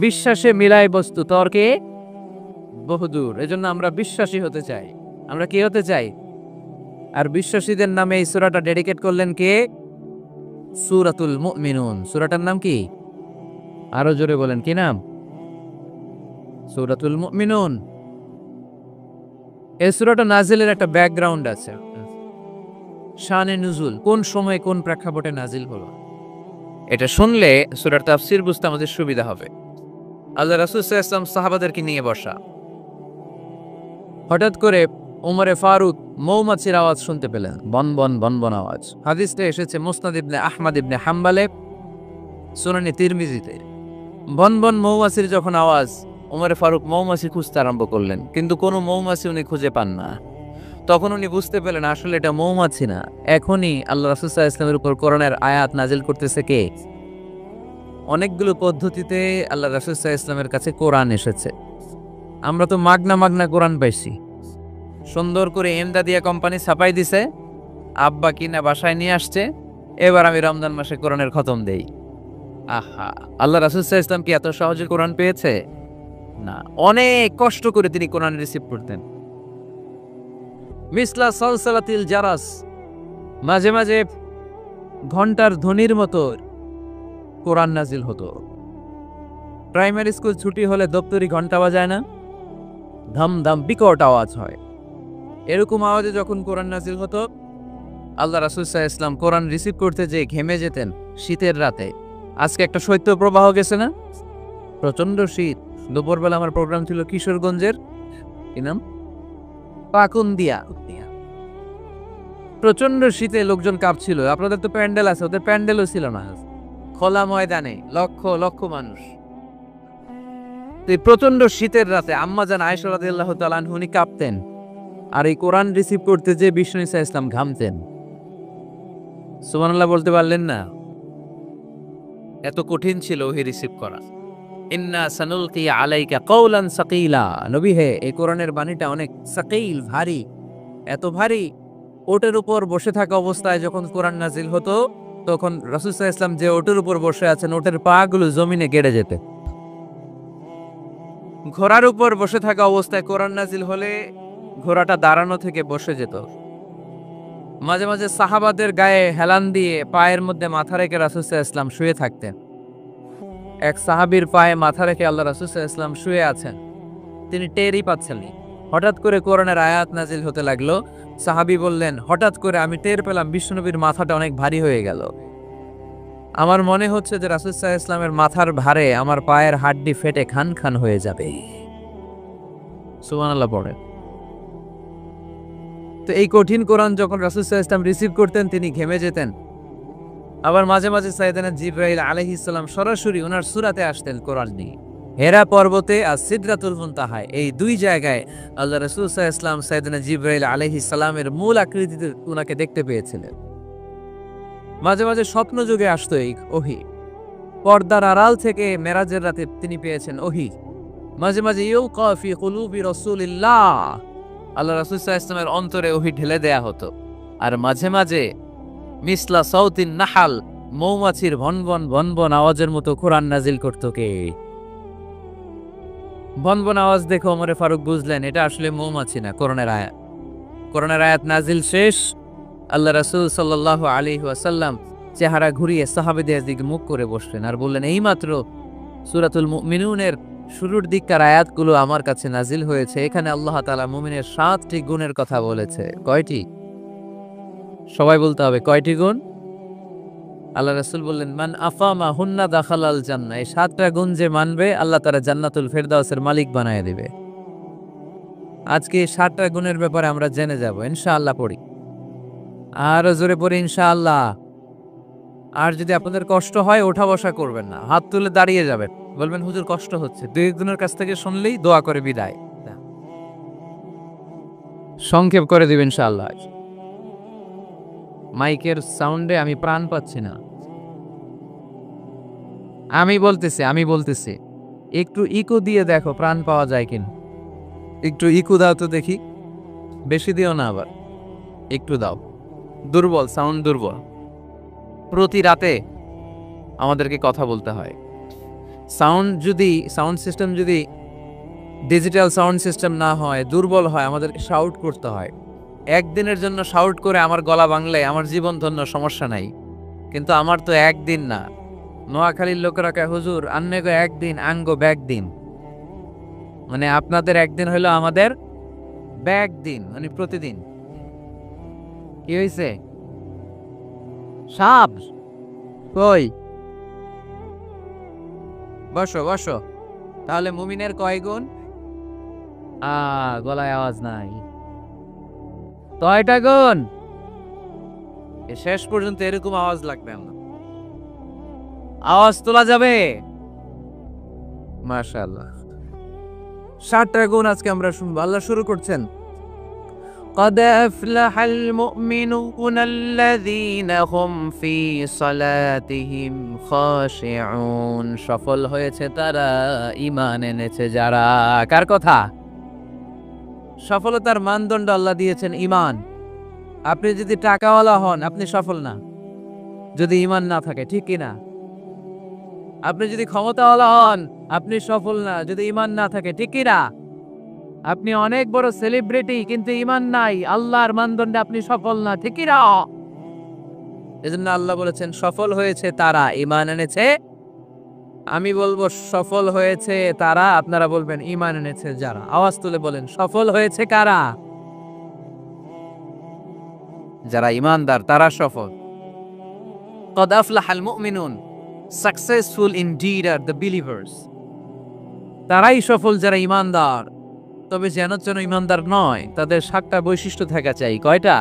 বিশ্বাসে মিলায় বস্তু, তর্কে বহুদূর। এজন্য আমরা বিশ্বাসী হতে চাই। আমরা কি হতে চাই? আর বিশ্বাসীদের নামে এই সূরাটা ডেডিকেট করলেন কে? সূরাতুল মুমিনুন। সূরাটার নাম কি? আরো জোরে বলেন, কি নাম? সূরাতুল মুমিনুন। এই সূরাটা নাজিলের একটা ব্যাকগ্রাউন্ড আছে, শানে নুজুল, কোন সময় কোন প্রেক্ষাপটে নাজিল হলো। এটা শুনলে সূরার তাফসীর বুঝতে আমাদের সুবিধা হবে। আল্লাহ রাসূল সাল্লাল্লাহু আলাইহি ওয়াসাল্লাম সাহাবাদেরকে নিয়ে বসা। হঠাৎ করে ওমরে ফারুক মৌমাছির আওয়াজ শুনতে পেলেন, বনবন বনবন আওয়াজ। হাদিসটা এসেছে মুসনাদ ইবনে আহমদ ইবনে হাম্বলে, সুনানে তিরমিজিতে। বনবন মৌমাছির যখন আওয়াজ, ওমরে ফারুক মৌমাছি খুঁজতে আরম্ভ করলেন, কিন্তু কোনো মৌমাছি উনি খুঁজে পান না। তখন উনি বুঝতে পেলেন আসলে এটা মৌমাছি না, এখনই আল্লাহ রাসূল সাল্লাল্লাহু আলাইহি ওয়াসাল্লামের উপর কোরআনের আয়াত নাজিল করতেছে কে? অনেকগুলো পদ্ধতিতে আল্লাহ রাসূল সাল্লাল্লাহু আলাইহি ওয়াসাল্লামের কাছে কোরআন এসেছে। আমরা তো মাগনা কোরআন পাইছি, সুন্দর করে এমদাদিয়া কোম্পানি ছাপাই দিছে, আব্বা কিনা বাসায় নিয়ে আসছে, এবার আমি রমজান মাসে কোরআনের খতম দেই। আহা, আল্লাহ রাসূল সাল্লাল্লাহু আলাইহি ওয়াসাল্লাম কি এত সহজে কোরআন পেয়েছে? না, অনেক কষ্ট করে তিনি কোরআন রিসিভ করতেন। মিসলা সালসালাতিল জারাস, মাঝে মাঝে ঘন্টার ধ্বনির মতো কোরআন নাজিল হতো। প্রাইমারি স্কুল ছুটি হলে দপ্তরি ঘন্টা বাজায় না, ধাম ধাম বিকট আওয়াজ হয়। এরকম আওয়াজে যখন কোরআন নাজিল হতো, আল্লাহ রাসূল সাল্লাল্লাহু আলাইহি ওয়াসাল্লাম কোরআন রিসিভ করতে যেয়ে ঘেমে যেতেন শীতের রাতে। আজকে একটা শৈত্য প্রবাহ গেছে না, প্রচন্ড শীত। দুপুরবেলা আমার প্রোগ্রাম ছিল কিশোরগঞ্জের, কি নাম, পাকুন্দিয়া। প্রচন্ড শীতে লোকজন কাঁপছিল। আপনাদের তো প্যান্ডেল আছে, ওদের প্যান্ডেলও ছিল না, খোলা ময়দানে লক্ষ লক্ষ মানুষ। এই প্রচন্ড শীতের রাতে আম্মাজান আয়েশা রাদিয়াল্লাহু তাআলা আনহা উনি কাঁপতেন, আর এই কোরআন রিসিভ করতে যে বিষ্ণু ঈসা ইসলাম ঘামতেন। সুবহানাল্লাহ বলতে পারলেন না? এত কঠিন ছিল ওহি রিসিভ করা। ইন্না সানুলকি আলাইকা কওলান সাকিলা, নবী হে, এই কোরআনের বাণীটা অনেক সাকিল, ভারী। এত ভারী, ওটের উপর বসে থাকা অবস্থায় যখন কোরআন নাজিল হতো, তখন রাসূল সাল্লাল্লাহু আলাইহি ওয়াসাল্লাম যে ওটের উপর বসে আছেন, ওটের পা গুলো জমিনে গেড়ে যেত। ঘোড়ার উপর বসে থাকা অবস্থায় কোরআন নাজিল হলে ঘোড়াটা দাঁড়ানো থেকে বসে যেত। মাঝে মাঝে সাহাবাদের গায়ে হেলান দিয়ে পায়ের মধ্যে মাথা রেখে রাসূল সাল্লাল্লাহু আলাইহি ওয়াসাল্লাম শুয়ে থাকতেন। এক সাহাবীর পায়ে মাথা রেখে আল্লাহ রাসূল সাল্লাল্লাহু আলাইহি ওয়াসাল্লাম শুয়ে আছেন, তিনি টেরই পাচ্ছেন না। হঠাৎ করে কোরআনের আয়াত নাজিল হতে লাগলো। সাহাবী বললেন, হঠাৎ করে আমি টের পেলাম বিশ্বনবীর মাথাটা অনেক ভারী হয়ে গেল। আমার মনে হচ্ছে যে রাসূল সাল্লাল্লাহু আলাইহি ওয়াসাল্লামের মাথার ভারে আমার পায়ের হাড্ডি ফেটে খান খান হয়ে যাবে। সুবহানাল্লাহ পড়ে। তো এই কঠিন কোরআন যখন রাসূল সাল্লাল্লাহু আলাইহি ওয়াসাল্লাম রিসিভ করতেন, তিনি ঘেমে যেতেন। আবার মাঝে মাঝে সাইয়েদনা জিবরাইল আলাইহিস সালাম সরাসরি ওনার সূরাতে আসতেন কোরআন নিয়ে। হেরা পর্বতে আর সিদরাতুল মুনতাহায়, এই দুই জায়গায় আল্লাহ রাসূল সাল্লাল্লাহু আলাইহি ওয়াসাল্লাম সাইয়েদনা জিবরাইল আলাইহিস সালামের মূল আকৃতিতে ওনাকে দেখতে পেয়েছিলেন। মাঝে মাঝে স্বপ্ন যুগে আসতো এই ওহী। পর্দার আড়াল থেকে মেরাজের রাতে তিনি পেয়েছেন ওহী। মাঝে মাঝে ইউকা ফি কুলুবি রাসূলিল্লাহ, আল্লাহ রাসূল সাল্লাল্লাহু আলাইহি ওয়াসাল্লামের অন্তরে ওহী ঢেলে দেয়া হতো। আর মাঝে মাঝে মিসলা সাউতিন নাহাল, মৌমাছির ভনভন ভনভন আওয়াজের মতো কোরআন নাজিল করত কে? ভনভন আওয়াজ দেখে ওমরে ফারুক বুঝলেন এটা আসলে মৌমাছি না, কোরআনের আয়াত। কোরআনের আয়াত নাজিল শেষ, আল্লাহ রাসূল সাল্লাল্লাহু আলাইহি ওয়াসাল্লাম চেহারা ঘুরিয়ে সাহাবীদের দিকে মুখ করে বসলেন আর বললেন, এইমাত্র সূরাতুল মুমিনুনের শুরুর দিককার আয়াতগুলো আমার কাছে নাজিল হয়েছে। এখানে আল্লাহ তাআলা মুমিনের 7টি গুণের কথা বলেছে। কয়টি? সবাই বলতে হবে, কয়টি গুণ? আল্লাহ রাসূল বললেন, মান আফামা হুন্না দাখালাল জান্নাহ, এই 7টা গুণ যে মানবে আল্লাহ তাআলা জান্নাতুল ফেরদাউসের মালিক বানায় দিবে। আজকে এই 7টা গুণের ব্যাপারে আমরা জেনে যাব ইনশাআল্লাহ। পড়ি, আরো জোরে পড়ি ইনশাআল্লাহ। আর যদি আপনাদের কষ্ট হয় ওঠা বসা করবেন না, হাত তুলে দাঁড়িয়ে যাবেন, বলবেন হুজুর কষ্ট হচ্ছে। দুই একজনের কাছ থেকে শুনলেই দোয়া করে বিদায়, সংক্ষেপ করে দিবেন ইনশাআল্লাহ। মাইকের সাউন্ডে আমি প্রাণ পাচ্ছি না। আমি বলতেছি একটু ইকো দিয়ে দেখো প্রাণ পাওয়া যায় কিনা। একটু ইকো দাও তো দেখি, বেশি দিও না, আবার একটু দাও। দুর্বল, সাউন্ড দুর্বল। প্রতি রাতে আমাদেরকে কথা বলতে হয়, সাউন্ড সিস্টেম যদি ডিজিটাল সাউন্ড সিস্টেম না হয়, দুর্বল হয়, আমাদেরকে শাউট করতে হয়। একদিনের জন্য শাউট করে আমার গলা ভাঙলে আমার জীবন ধন্য, সমস্যা নাই। কিন্তু আমার তো একদিন না। নোয়াখালীর লোকেরা কয়, হুজুর আন্নে গো একদিন, আঙ্গো ব্যাগ দিন। মানে আপনাদের একদিন হইলো আমাদের ব্যাগ দিন, মানে প্রতিদিন। কি হয়েছে? সাপ কই? বসো বসো। তাহলে মুমিনের কয় গুণ? গলায় আওয়াজ নাই। কয়টা গুণ? শেষ পর্যন্ত এরকম আওয়াজ লাগবে না, আওয়াজ তোলা যাবে। মাশাআল্লাহ, 7টা গুণ আজকে আমরা শুনবো। আল্লাহ শুরু করছেন, قد أفلح المؤمنون الذين هم في صلاتهم خاشعون। সফল হয়েছে তারা, ঈমান এনেছে যারা। কার কথা? সফলতার মানদণ্ড আল্লাহ দিয়েছেন ঈমান। আপনি যদি টাকাওয়ালা হন, আপনি সফল না যদি ঈমান না থাকে, ঠিক কি না? আপনি যদি ক্ষমতাওয়ালা হন, আপনি সফল না যদি ঈমান না থাকে, ঠিক কি না? আপনি অনেক বড় সেলিব্রিটি কিন্তু ঈমান নাই, আল্লাহর মানদণ্ডে আপনি সফল না, ঠিক কি না? এজন্য আল্লাহ বলেছেন সফল হয়েছে তারা, ঈমান এনেছে। আমি বলবো সফল হয়েছে তারা, আপনারা বলবেন ঈমান এনেছে যারা। আওয়াজ তুলে বলেন, সফল হয়েছে কারা? যারা ঈমানদার, তারা সফল। قد أفلح المؤمنون, successful indeed are the believers. তারাই সফল যারা ঈমানদার। তবে যেন ঈমানদার নয়, তাদের 7টা বৈশিষ্ট্য থাকা চাই। কয়টা?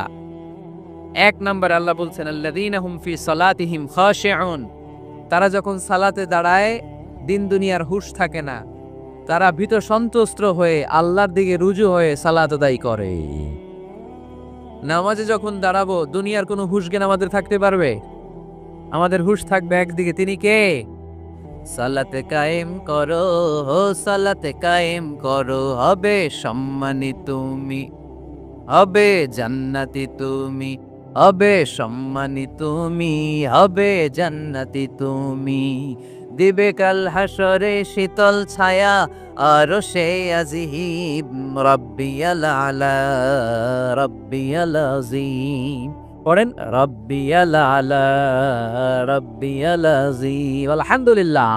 1 নম্বর আল্লাহ বলছেন, আল্লাযীনা হুম ফি সালাতিহিম খাশিউন। তারা যখন সালাতে দাঁড়ায়, দিন দুনিয়ার হুঁশ থাকে না, তারা ভীত সন্ত্রস্ত হয়ে আল্লাহর দিকে রুজু হয়ে সালাত আদায় করে। নামাজে যখন দাঁড়াবো, দুনিয়ার কোনো হুঁশ জ্ঞান আমাদের থাকতে পারবে? আমাদের হুঁশ থাকবে একদিকে, তিনি কে? সালাতে কায়েম করো, সালাতে কায়েম করো, হবে সম্মানী তুমি, হবে জান্নাতি তুমি, হবে সম্মানী তুমি, হবে জান্নাতি তুমি। দিবে কাল হাসরে শীতল ছায়া, আরশে আজিম, রাব্বিয়াল আলা, রাব্বিয়াল আযীম। পড়েন, রাব্বিয়াল আলা, রাব্বিয়াল আযীম। আলহামদুলিল্লাহ।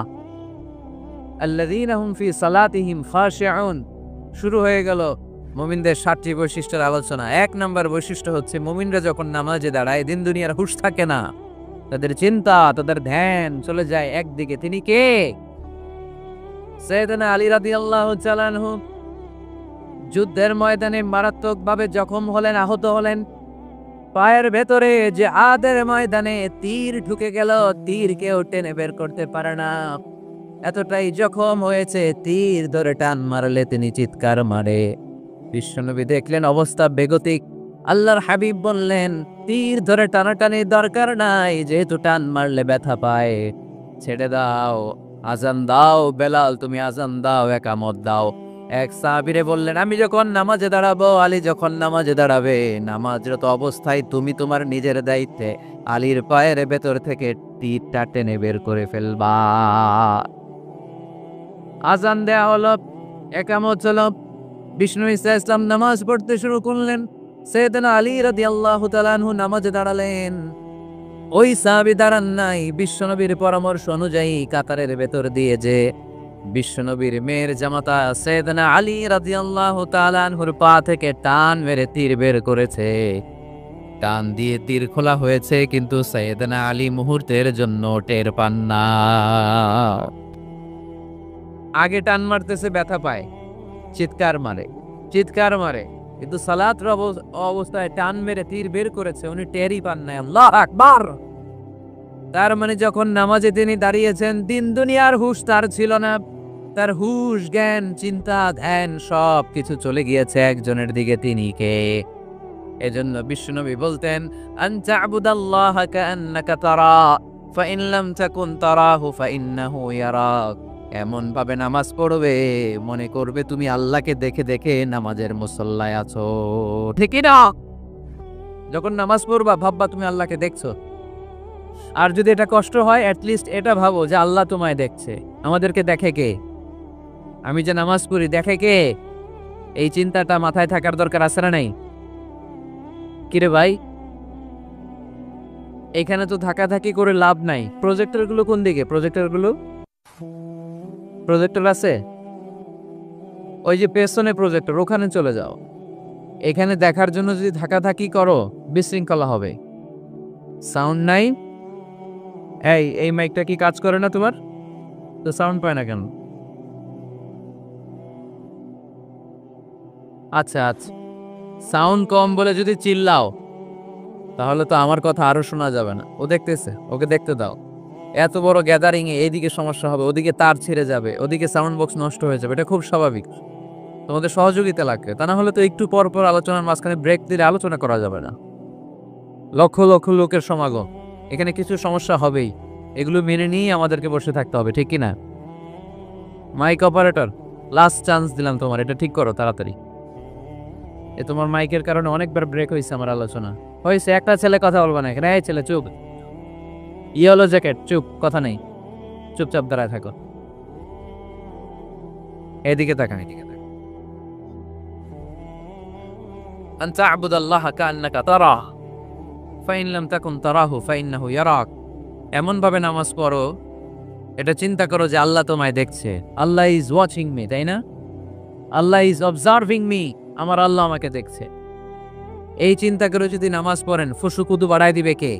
আল্লাযীনা হুম ফি সালাতিহিম খাশিউন। শুরু হয়ে গেল মুমিনদের 7টি বৈশিষ্ট্যের আলোচনা। 1 নম্বর বৈশিষ্ট্য হচ্ছে, মুমিনরা যখন নামাজে দাঁড়ায়, দিন দুনিয়ার হুঁশ থাকে না, তাদের চিন্তা, তাদের ধ্যান চলে যায় একদিকে, তিনি কে? সাইয়েদনা আলী রাদিয়াল্লাহু তাআলা আনহু যুদ্ধের ময়দানে মারাত্মকভাবে জখম হলেন, আহত হলেন। পায়ের ভেতরে যে আদের ময়দানে তীর ঢুকে গেল, তীর কেউ টেনে বের করতে পারে না, এতটাই জখম হয়েছে। তীর ধরে টান মারলে তিনি চিৎকার মারে। বিশ্বনবী দেখলেন অবস্থা বেগতিক। আল্লাহর হাবিব বললেন, তীর ধরে টানাটানি দরকার নাই, যেহেতু টান মারলে ব্যথা পায়, ছেড়ে দাও, আজান দাও। বেলাল, তুমি আজান দাও, একামত দাও। এক সাহাবীরে বললেন, আমি যখন নামাজে দাঁড়াবো, আলী যখন নামাজে দাঁড়াবে, নামাজরত অবস্থায় তুমি তোমার নিজের দায়িত্বে আলীর পায়ের ভেতর থেকে তীরটা টেনে বের করে ফেলবা। আজান দেয়া হলো, একামত হলো। বিষ্ণু ঈসা ইসলাম নামাজ পড়তে শুরু করলেন। সাইয়েদনা আলী রাদিয়াল্লাহু তাআলা আনহু নামাজে দাঁড়ালেন। ওই সাহাবী দাঁড়ান নাই, বিশ্বনবীর পরামর্শ অনুযায়ী কাতারের ভেতর দিয়ে যে বিশ্বনবীর মেয়ের জামাতা সাইয়েদনা আলী রাদিয়াল্লাহু তাআলা আনহুর পা থেকে টান মেরে তীর বের করেছে। টান দিয়ে তীর খোলা হয়েছে, কিন্তু সাইয়েদনা আলী মুহূর্তের জন্য টের পান না। আগে টান মারতেছে, ব্যথা পায়, চিৎকার মারে, চিৎকার মারে, কিন্তু সালাতের অবস্থায় টান মেরে তীর বের করেছে, উনি টেরই পান নাই। আল্লাহু আকবার। তার মানে যখন নামাজে তিনি দাঁড়িয়েছেন, দিন দুনিয়ার হুঁশ তার ছিল না। তার হুঁশ, জ্ঞান, চিন্তা, ধ্যান সব কিছু চলে গিয়েছে একজনের দিকে, তিনি কে? এজন্য বিশ্বনবী বলতেন, আনতা আবুদাল্লাহা কাআন্নাকা তারা, ফাইন লাম তাকুন তারাহু ফাইন্নাহু ইয়ারাক। এমন ভাবে নামাজ পড়বে, মনে করবে তুমি আল্লাহকে দেখে দেখে নামাজের মুসল্লায় আছো, ঠিক না? যখন নামাজ পড়বা, ভাববা তুমি আল্লাহকে দেখছো। আর যদি এটা কষ্ট হয় অ্যাটলিস্ট এটা ভাবো যে আল্লাহ তোমায় দেখছে। আমাদেরকে দেখে কে? আমি যে নামাজ পড়ি দেখে কে? এই চিন্তাটা মাথায় থাকার দরকার আছে না নাই? কিরে ভাই, এখানে তো ধাক্কাধাক্কি করে লাভ নাই। প্রজেক্টর গুলো কোন দিকে? প্রজেক্টর আছে ওই যে পেছনে প্রজেক্টর, ওখানে চলে যাও। এখানে দেখার জন্য যদি ধাক্কাধাক্কি করো বিশৃঙ্খলা হবে। সাউন্ড নাই। এই মাইকটা কি কাজ করে না তোমার? তো সাউন্ড পায় না কেন? আচ্ছা, সাউন্ড কম বলে যদি চিল্লাও তাহলে তো আমার কথা আরো শোনা যাবে না। ও দেখতেছে, ওকে দেখতে দাও। এত বড় গ্যাদারিং এ এইদিকে সমস্যা হবে, ওদিকে তার ছিঁড়ে যাবে, ওদিকে সাউন্ড বক্স নষ্ট হয়ে যাবে। এটা খুব স্বাভাবিক। তোমাদের সহযোগিতা লাগবে, তা না হলে তো একটু পর পর আলোচনার মাঝখানে ব্রেক দিলে আলোচনা করা যাবে না। লক্ষ লক্ষ লোকের সমাগম, এখানে কিছু সমস্যা হবেই। এগুলো মেনে নিয়েই আমাদেরকে বসে থাকতে হবে, ঠিক কিনা? মাইক অপারেটর, লাস্ট চান্স দিলাম তোমার, এটা ঠিক করো তাড়াতাড়ি। তোমার মাইকের কারণে অনেকবার ব্রেক হয়েছে আমার আলোচনা। হয়েছে, একটা ছেলে কথা বলবা না এখানে। এই ছেলে চুপ, ইয়েলো জ্যাকেট চুপ, কথা নেই, চুপচাপ দাঁড়ায় থাকো। এদিকে তাকান, আন তা'বুদাল্লাহ কাআন্নাকা তারাহ ফাইন লাম তাকুন তারাহু ফাইন্নাহু ইয়ারাক। এমন ভাবে নামাজ পড়ো, এটা চিন্তা করো যে আল্লাহ তোমায় দেখছে। আল্লাহ ইজ ওয়াচিং মি, তাই না? আল্লাহ ইজ অবজার্ভিং মি, আমার আল্লাহ আমাকে দেখছে। এই চিন্তা করে যদি নামাজ পড়েন, ফুসুকুদু বাড়ায় দিবে কে?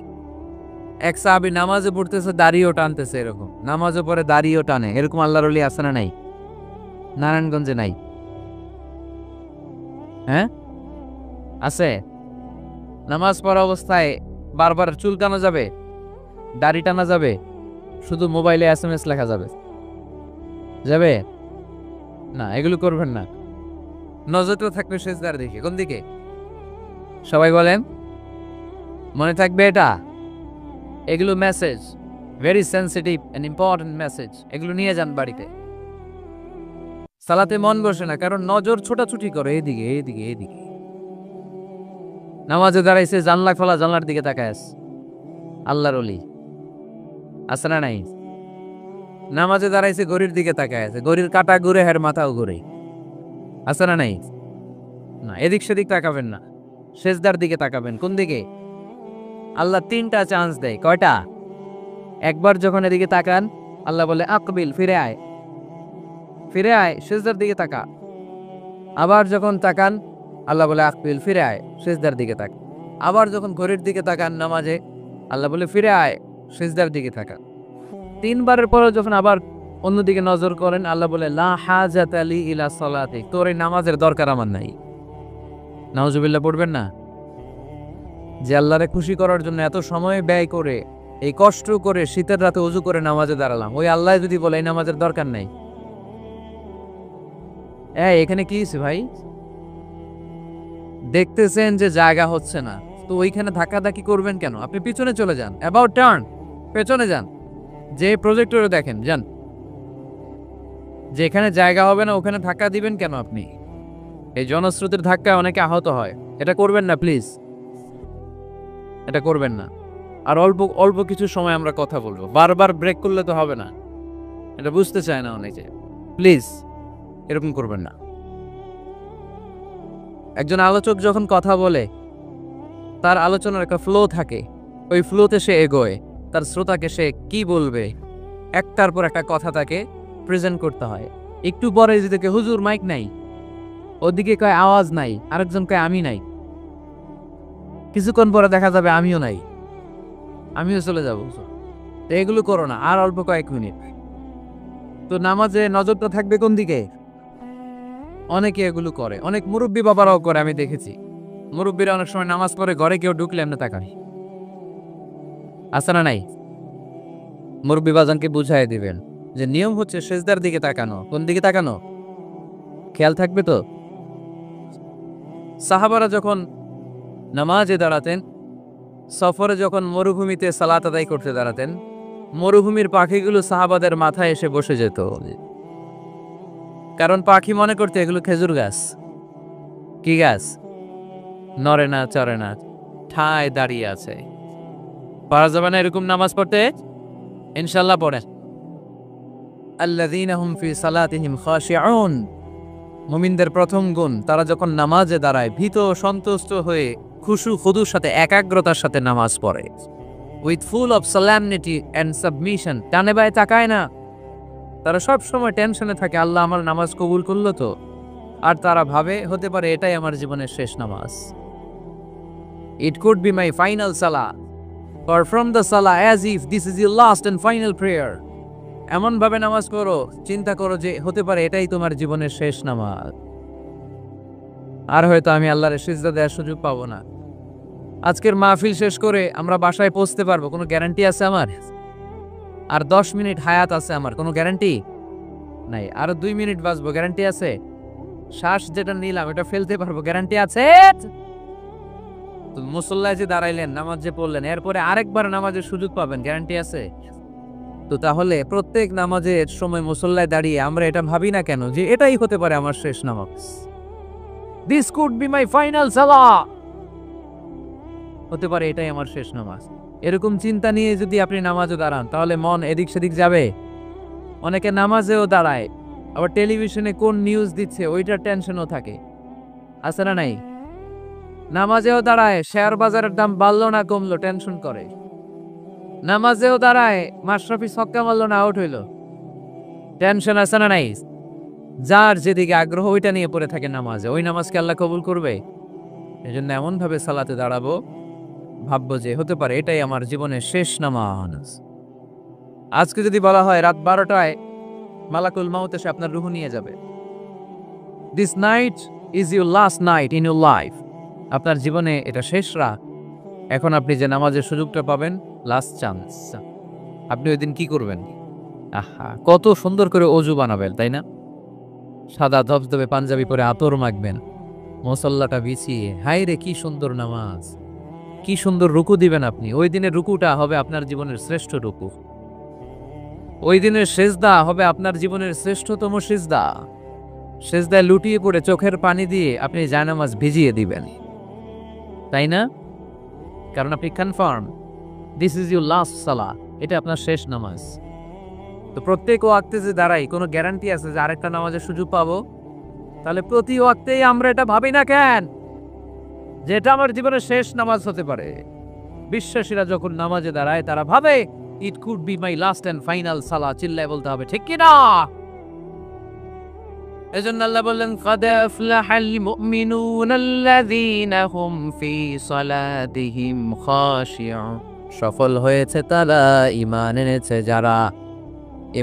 এক সাহাবী নামাজে পড়তেছে, দাড়িও টানতেছে। এরকম নামাজে পড়ে দাড়িও টানে, এরকম আল্লাহর ওলি আছে না নাই? নারায়ণগঞ্জে নাই? হ্যাঁ আছে। নামাজ পড়া অবস্থায় বারবার চুল টানা যাবে, দাড়ি টানা যাবে, শুধু মোবাইলে SMS লেখা যাবে? যাবে না, এগুলো করবেন না। নজরটা থাকবে সেজদার দিকে। কোন দিকে? সবাই বলেন, মনে থাকবে এটা। এগুলো message, very sensitive and important message. এগুলো নিয়ে যান বাড়িতে। সালাতে মন বসে না কারণ নজর ছোটাছুটি করে এদিকে এদিকে এদিকে। নামাজে দাঁড়াইছে, জানলা খোলা, জানলার দিকে তাকায় আল্লাহর ওলি আছে না নাই? নামাজে দাঁড়াইছে, ঘড়ির দিকে তাকায় আছে, ঘড়ির কাঁটা ঘুরে, হের মাথাও ঘুরে, আছে না নাই? না, এদিক সেদিক তাকাবেন না, সেজদার দিকে তাকাবেন। কোন দিকে? আল্লাহ 3টা চান্স দেয়। কয়টা? একবার যখন এদিকে তাকান, আল্লাহ বলে আকবিল, ফিরে আয়, ফিরে আয়, সেজদার দিকে তাকা। আবার যখন তাকান, আল্লাহ বলে আকবিল, ফিরে আয়, সেজদার দিকে তাকা। আবার যখন ঘড়ির দিকে তাকান নামাজে, আল্লাহ বলে ফিরে আয়, সেজদার দিকে তাকা। 3বারের পরে যখন আবার অন্যদিকে নজর করেন, আল্লাহ বলে লা হাজাতা লি ইলা সালাতিক, তোর এই নামাজের দরকার আমার নাই। নাউজুবিল্লাহ পড়বেন না? যে আল্লাহরে খুশি করার জন্য এত সময় ব্যয় করে, এই কষ্ট করে শীতের রাতে ওযু করে নামাজে দাঁড়ালাম, ওই আল্লাহ যদি বলে এই নামাজের দরকার নাই। এখানে কি হয়েছে ভাই? দেখতেছেন যে জায়গা হচ্ছে না, তো ওইখানে ধাক্কাধাক্কি করবেন কেন? আপনি পিছনে চলে যান, অ্যাবাউট টার্ন, পেছনে যান। যে প্রজেক্টরে দেখেন যান। যেখানে জায়গা হবে না ওখানে ধাক্কা দিবেন কেন আপনি? এই জনস্রোতের ধাক্কায় অনেকে আহত হয়। এটা করবেন না প্লিজ, এটা করবেন না। আর অল্প অল্প কিছু সময় আমরা কথা বলবো, বারবার ব্রেক করলে তো হবে না। এটা বুঝতে চায় না অনেকে। প্লিজ এরকম করবেন না। একজন আলোচক যখন কথা বলে, তার আলোচনার একটা ফ্লো থাকে, ওই ফ্লোতে সে এগোয়। তার শ্রোতাকে সে কি বলবে, একটার পর একটা কথা তাকে প্রেজেন্ট করতে হয়। একটু পরে যদি দেখে হুজুর মাইক নাই, ওদিকে কয় আওয়াজ নাই, আরেকজন কয় আমি নাই, কিছুক্ষণ পরে দেখা যাবে আমিও নাই, আমিও চলে যাব। তো এগুলো করো না, আর অল্প কয়েক মিনিট। তো নামাজে নজরটা থাকবে কোন দিকে? অনেকে এগুলো করে, অনেক মুরব্বী বাবারাও করে, আমি দেখেছি। মুরব্বীরা অনেক সময় নামাজ পড়ে ঘরে কেউ ঢুকলে এমনি তাকায়, আছে না নাই? মুরব্বী বাজানকে বুঝাই দিবেন যে নিয়ম হচ্ছে সেজদার দিকে তাকানো। কোন দিকে তাকানো? খেয়াল থাকবে তো? সাহাবারা যখন নামাজে দাঁড়াতেন, সফরে যখন মরুভূমিতে সালাত আদায় করতে দাঁড়াতেন, মরুভূমির পাখিগুলো সাহাবাদের মাথায় এসে বসে যেত। কারণ পাখি মনে করতে এগুলো খেজুর গাছ। কি গাছ? নড়ে না, চড়ে না, ঠায় দাঁড়িয়ে আছে। পারা যাবে না এরকম নামাজ পড়তে? ইনশাআল্লাহ পড়েন। আল্লাযীনা হুম ফি সালাতিহিম খাশিউন। মুমিনদের প্রথম গুণ, তারা যখন নামাজে দাঁড়ায় ভীত সন্তুষ্ট হয়ে খুশু খুদুর সাথে একাগ্রতার সাথে নামাজ পড়ে। With full of solemnity and submission. ডানে বায়ে তাকায় না, তারা সব সময় টেনশনে থাকে আল্লাহ আমার নামাজ কবুল করলো তো। আর তারা ভাবে হতে পারে এটাই আমার জীবনের শেষ নামাজ। ইট could be my final Salah. Perform the Salah as if this is your last and final prayer. এমন ভাবে নামাজ করো, চিন্তা করো যে হতে পারে এটাই তোমার জীবনের শেষ নামাজ, আর হয়তো আমি আল্লাহর সিজদা দেওয়ার সুযোগ পাবো না। আজকের মাহফিল শেষ করে আমরা বাসায় পৌঁছতে পারবো, কোনো গ্যারান্টি আছে আমার? আর 10 মিনিট হায়াত আছে আমার, কোনো গ্যারান্টি নাই। আর 2 মিনিট বাঁচবো, গ্যারান্টি আছে? শ্বাস যেটা নিলাম এটা ফেলতে পারবো, গ্যারান্টি আছে? তো মুসল্লায় যে দাঁড়াইলেন, নামাজ যে পড়লেন, এরপরে আরেকবার নামাজের সুযোগ পাবেন, গ্যারান্টি আছে? তো তাহলে প্রত্যেক নামাজের সময় মুসল্লায় দাঁড়িয়ে আমরা এটা ভাবি না কেন যে এটাই হতে পারে আমার শেষ নামাজ? This could be my final সালাহ। হতে পারে এটাই আমার শেষ নামাজ। এরকম চিন্তা নিয়ে যদি আপনি নামাজে দাঁড়ান, তাহলে মন এদিক সেদিক যাবে। অনেকে নামাজেও দাঁড়ায়, আবার টেলিভিশনে কোন নিউজ দিচ্ছে ওইটার টেনশনও থাকে, আছে না নাই? নামাজেও দাঁড়ায় শেয়ার বাজারের দাম বাড়লো না কমলো, টেনশন করে। নামাজেও দাঁড়ায় মাশরাফি ছক্কা মারলো না আউট হইলো, টেনশন আছে না নাই? যার যেদিকে আগ্রহ ওইটা নিয়ে পড়ে থাকে নামাজে, ওই নামাজকে আল্লাহ কবুল করবে? এই জন্য এমন ভাবে সালাতে দাঁড়াবো, ভাববো যে হতে পারে এটাই আমার জীবনের শেষ নামাজ। আজকে যদি বলা হয় রাত 12টায় মালাকুল মাউত এসে আপনার রূহ নিয়ে যাবে, this night is your last night in your life, আপনার জীবনে এটা শেষ রাত। এখন আপনি যে নামাজের সুযোগটা পাবেন, লাস্ট চান্স, আপনি ওই দিন কি করবেন? আহা, কত সুন্দর করে অজু বানাবেন, তাই না? সাদা ধবধবে পাঞ্জাবি পরে আতর মাখবেন, মুসল্লাটা বিছিয়ে, হায় রে কি সুন্দর নামাজ, কি সুন্দর রুকু দিবেন আপনি। ওই দিনের রুকুটা হবে আপনার জীবনের শ্রেষ্ঠ রুকু, ওই দিনের সেজদা হবে আপনার জীবনের শ্রেষ্ঠতম সেজদা। সেজদায় লুটিয়ে পড়ে চোখের পানি দিয়ে আপনি জায়নামাজ ভিজিয়ে দিবেন, তাই না? কারণ আপনি confirm this is your last সালাহ, এটা আপনার শেষ নামাজ। তো প্রত্যেক ওয়াক্তে যে দাঁড়াই, কোনো গ্যারান্টি আছে যে আরেকটা নামাজের সুযোগ পাবো? তাহলে প্রতি ওয়াক্তেই আমরা এটা ভাবি না কেন যে এটা আমার জীবনের শেষ নামাজ হতে পারে? বিশ্বাসীরা যখন নামাজে দাঁড়ায় তারা ভাবে it could be my last and final সালাহ। চিল্লায় বলতে হবে ঠিক কি না? এজন্য আল্লাহ বললেন قد أفلح المؤمنون الذين هم في صلاتهم خاشعون। সফল হয়েছে তারা, ঈমান এনেছে যারা।